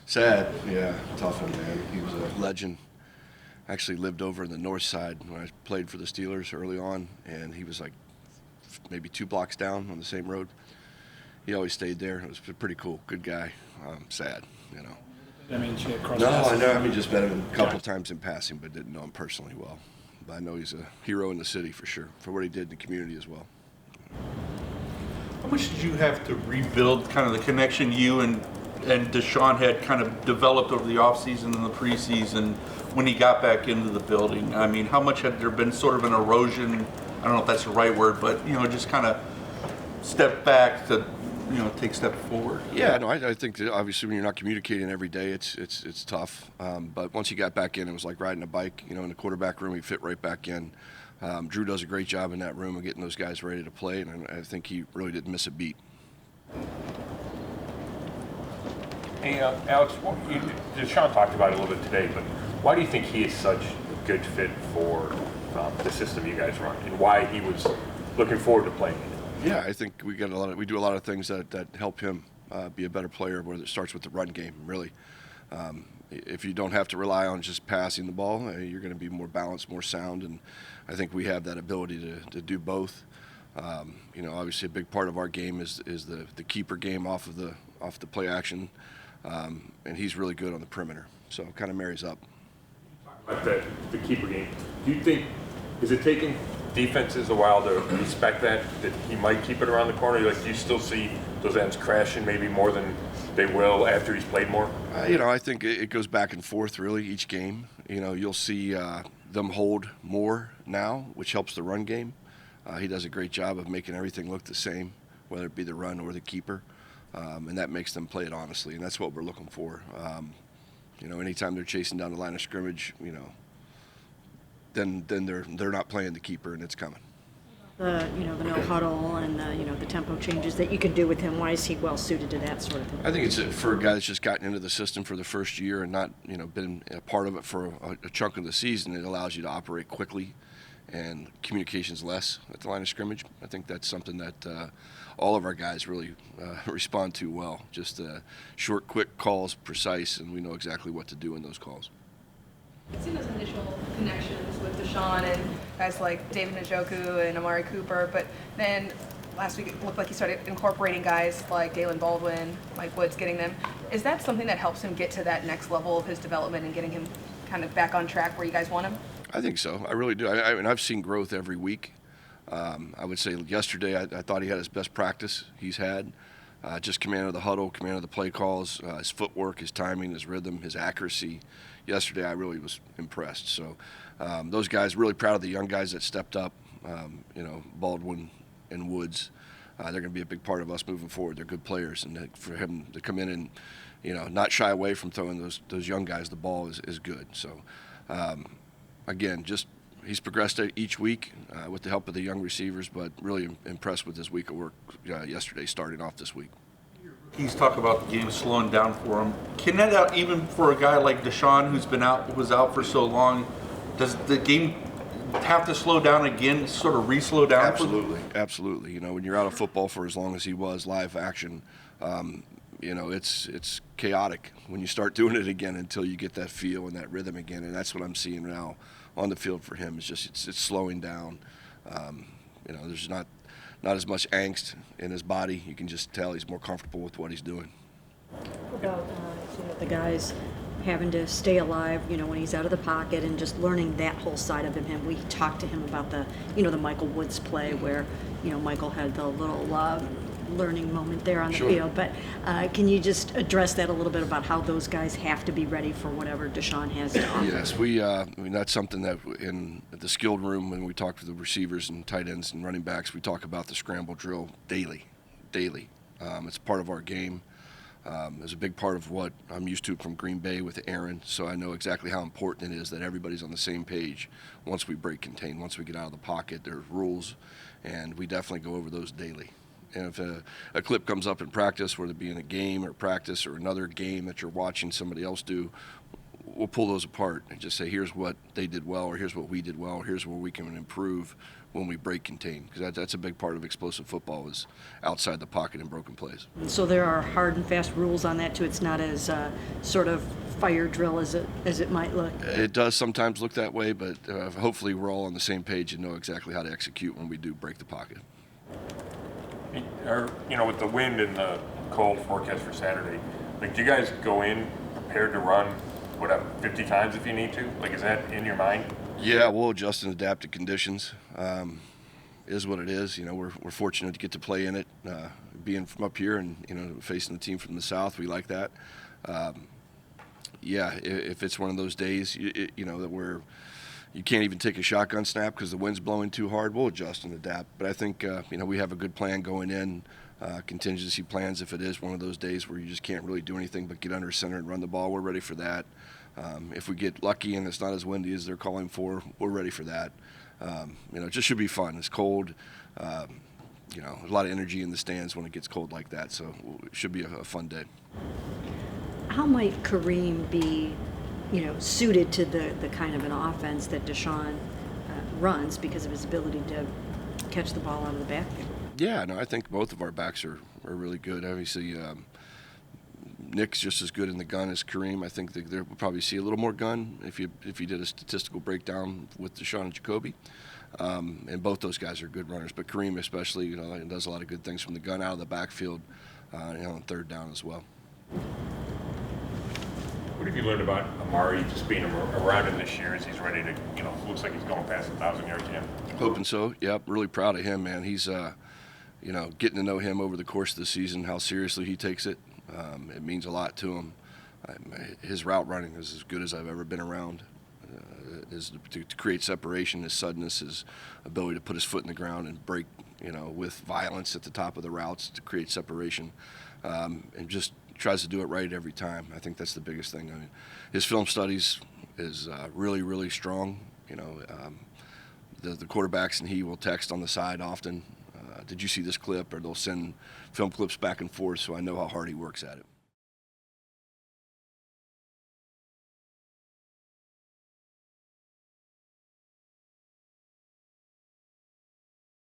Sad, yeah, tough one, man. He was a legend. Actually lived over in the north side when I played for the Steelers early on, and he was like maybe 2 blocks down on the same road. He always stayed there. It was pretty cool. Good guy. Sad, you know. I mean, she had cross No, paths. I know. I mean, just met him a couple times in passing, but didn't know him personally well. But I know he's a hero in the city for sure, for what he did in the community as well. How much did you have to rebuild kind of the connection you and Deshaun had kind of developed over the offseason and the preseason when he got back into the building? I mean, how much had there been sort of an erosion? I don't know if that's the right word, but, just kind of step back to, take a step forward. Yeah, no, I think that obviously when you're not communicating every day, it's tough. But once he got back in, it was like riding a bike. In the quarterback room, he fit right back in. Drew does a great job in that room of getting those guys ready to play, and I think he really didn't miss a beat. Hey, Alex, Deshaun talked about it a little bit today, but why do you think he is such a good fit for the system you guys run, and why he was looking forward to playing it? Yeah, I think we do a lot of things that help him be a better player. Whether it starts with the run game, really. If you don't have to rely on just passing the ball, you're going to be more balanced, more sound, and I think we have that ability to do both. Obviously a big part of our game is the keeper game off the play action, and he's really good on the perimeter. So it kind of marries up. About the keeper game, do you think, is it taking defenses a while to respect that he might keep it around the corner? Do you still see those ends crashing maybe more than they will after he's played more? I think it goes back and forth really each game. You'll see them hold more now, which helps the run game. He does a great job of making everything look the same, whether it be the run or the keeper, and that makes them play it honestly, and that's what we're looking for. Anytime they're chasing down the line of scrimmage, then they're not playing the keeper, and it's coming. The no huddle and the tempo changes that you can do with him. Why is he well suited to that sort of thing? I think it's for a guy that's just gotten into the system for the first year and not been a part of it for a chunk of the season. It allows you to operate quickly, and communication's less at the line of scrimmage. I think that's something that all of our guys really respond to well. Just short, quick calls, precise, and we know exactly what to do in those calls. I've seen those initial connections with Deshaun and guys like David Njoku and Amari Cooper, but then last week it looked like he started incorporating guys like Dalen Baldwin, Mike Woods, getting them. Is that something that helps him get to that next level of his development and getting him kind of back on track where you guys want him? I think so. I really do. I mean, I've seen growth every week. I would say yesterday I thought he had his best practice he's had. Just command of the huddle, command of the play calls, his footwork, his timing, his rhythm, his accuracy. Yesterday I really was impressed. So those guys, really proud of the young guys that stepped up, Baldwin and Woods. They're going to be a big part of us moving forward. They're good players, and for him to come in and not shy away from throwing those young guys the ball is good. So again, he's progressed each week with the help of the young receivers, but really impressed with his week of work yesterday, starting off this week. He's talked about the game slowing down for him. Can that, even for a guy like Deshaun, was out for so long, does the game have to slow down again, sort of re-slow down? Absolutely. When you're out of football for as long as he was, live action, it's chaotic when you start doing it again until you get that feel and that rhythm again, and that's what I'm seeing now on the field for him. It's slowing down. There's not as much angst in his body. You can just tell he's more comfortable with what he's doing. About the guys having to stay alive, when he's out of the pocket and just learning that whole side of him. We talked to him about the Michael Woods play where, Michael had the little learning moment there on the field. But can you just address that a little bit about how those guys have to be ready for whatever Deshaun has to offer? Yes, that's something that in the skilled room when we talk to the receivers and tight ends and running backs, we talk about the scramble drill daily. It's part of our game. It's a big part of what I'm used to from Green Bay with Aaron, so I know exactly how important it is that everybody's on the same page once we break contain, once we get out of the pocket. There's rules, and we definitely go over those daily. And if a clip comes up in practice, whether it be in a game or practice or another game that you're watching somebody else do, we'll pull those apart and just say, here's what they did well, or here's what we did well, or here's where we can improve when we break contain, because that's a big part of explosive football is outside the pocket and broken plays. So there are hard and fast rules on that too. It's not as sort of fire drill as it might look. It does sometimes look that way, but hopefully we're all on the same page and know exactly how to execute when we do break the pocket. Or, with the wind and the cold forecast for Saturday, like, do you guys go in prepared to run, whatever, 50 times if you need to? Like, is that in your mind? Yeah, we'll adjust and adapt to conditions. Is what it is. We're fortunate to get to play in it. Being from up here and facing the team from the south, we like that. Yeah, if it's one of those days, that you can't even take a shotgun snap because the wind's blowing too hard, we'll adjust and adapt. But I think we have a good plan going in. Contingency plans if it is one of those days where you just can't really do anything but get under center and run the ball. We're ready for that. If we get lucky and it's not as windy as they're calling for, we're ready for that. It just should be fun. It's cold. A lot of energy in the stands when it gets cold like that, so it should be a fun day. How might Kareem be, suited to the kind of an offense that Deshaun runs because of his ability to catch the ball out of the backfield? Yeah, no, I think both of our backs are really good. Obviously, Nick's just as good in the gun as Kareem. I think that we'll probably see a little more gun if you did a statistical breakdown with Deshaun and Jacoby. And both those guys are good runners, but Kareem especially, does a lot of good things from the gun out of the backfield, on third down as well. What have you learned about Amari just being around him this year as he's ready to, looks like he's going past 1,000 yards again? Hoping so. Yep, really proud of him, man. He's, getting to know him over the course of the season, how seriously he takes it. It means a lot to him. His route running is as good as I've ever been around. To create separation, his suddenness, his ability to put his foot in the ground and break, with violence at the top of the routes to create separation, and just tries to do it right every time. I think that's the biggest thing. I mean, his film studies is really, really strong. The quarterbacks and he will text on the side often. Did you see this clip? Or they'll send film clips back and forth, so I know how hard he works at it.